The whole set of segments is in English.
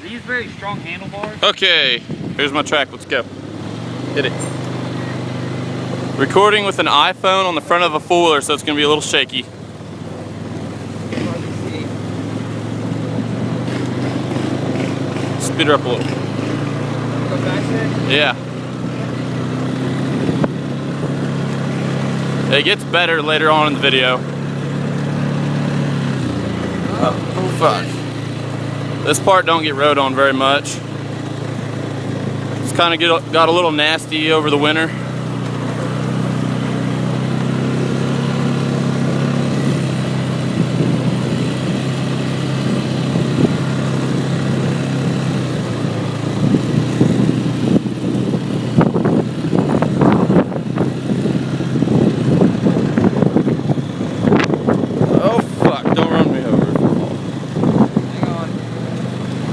these very strong handlebars? Okay, here's my track. Let's go. Hit it. Recording with an iPhone on the front of a four-wheeler, so it's gonna be a little shaky. Speed her up a little. Go faster? Yeah. It gets better later on in the video. Oh fuck. This part don't get rode on very much. It's kind of got a little nasty over the winter.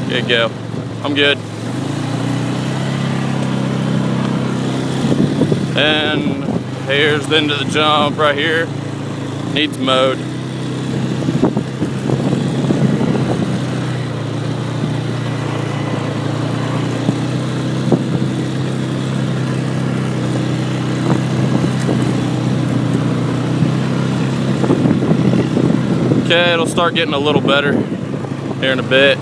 There you go. I'm good. And here's the end of the jump right here. Needs mowed. Okay, it'll start getting a little better here in a bit.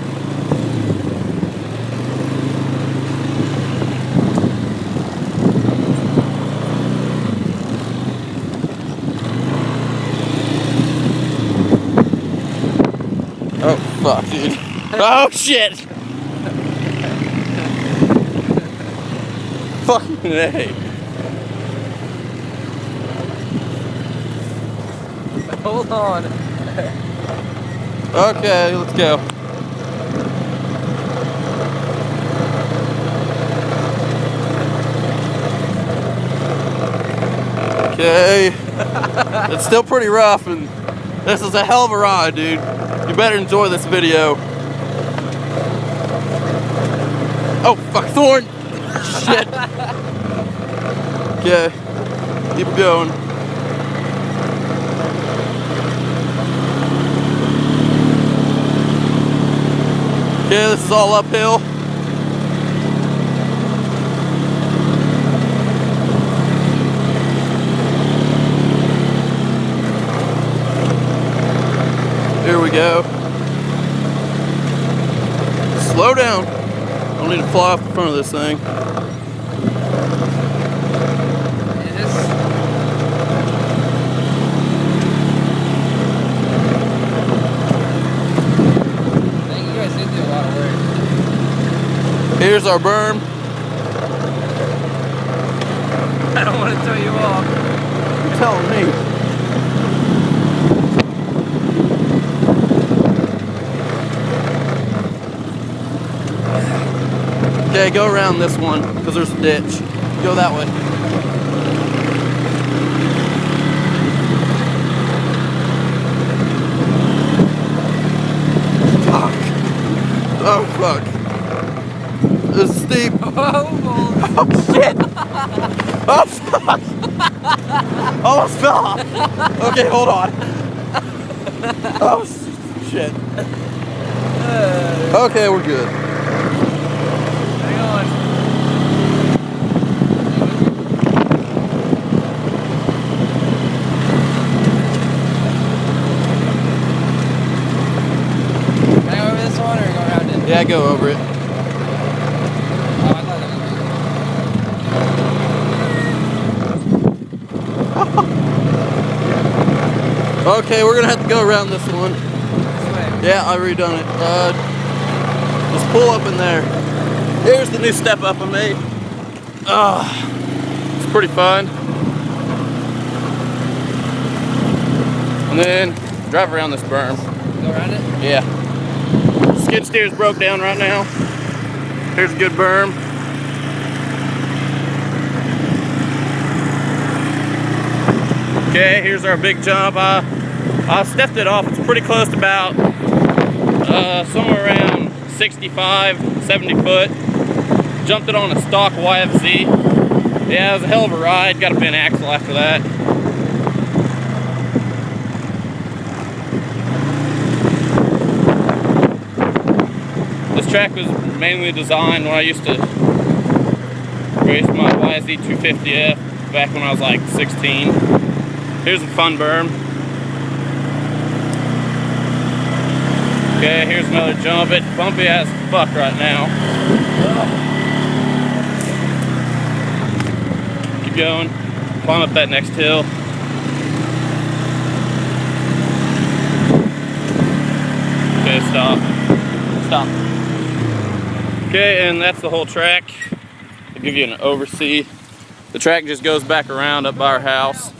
Oh fuck, dude. Oh shit! Fucking A. Hold on. Okay, let's go. Okay. It's still pretty rough, and this is a hell of a ride, dude. You better enjoy this video. Oh, fuck, thorn! Shit. Okay, keep going. Okay, this is all uphill. Here we go. Slow down. I don't need to fly off the front of this thing. I think you guys did do a lot of work. Here's our berm. I don't want to tell you off. You're telling me. Okay, go around this one, because there's a ditch. Go that way. Fuck. Oh, fuck. This is steep. Oh, shit. Oh, fuck. Almost fell off. Okay, hold on. Oh, shit. Okay, we're good. Yeah, go over it. Oh, I thought that was okay, we're gonna have to go around this one. Yeah, I redone it. Just pull up in there. Here's the new step up I made. It's pretty fun. And then drive around this berm. Go around it? Yeah. Skid steer's broke down right now. Here's a good berm. Okay, here's our big jump. I stepped it off. It's pretty close to about somewhere around 65, 70 foot. Jumped it on a stock YFZ. Yeah, it was a hell of a ride. Got a bent axle after that. This track was mainly designed when I used to race my YZ 250F back when I was like 16. Here's a fun berm. Okay, here's another jump. It's bumpy as fuck right now. Keep going. Climb up that next hill. Okay, stop. Stop. Okay, and that's the whole track. I'll give you an oversee. The track just goes back around up by our house.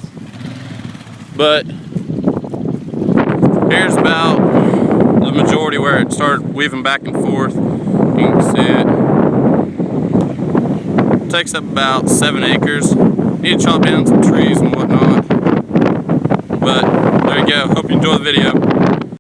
But here's about the majority where it started weaving back and forth. You can see it. Takes up about 7 acres. Need to chop down some trees and whatnot. But there you go. Hope you enjoy the video.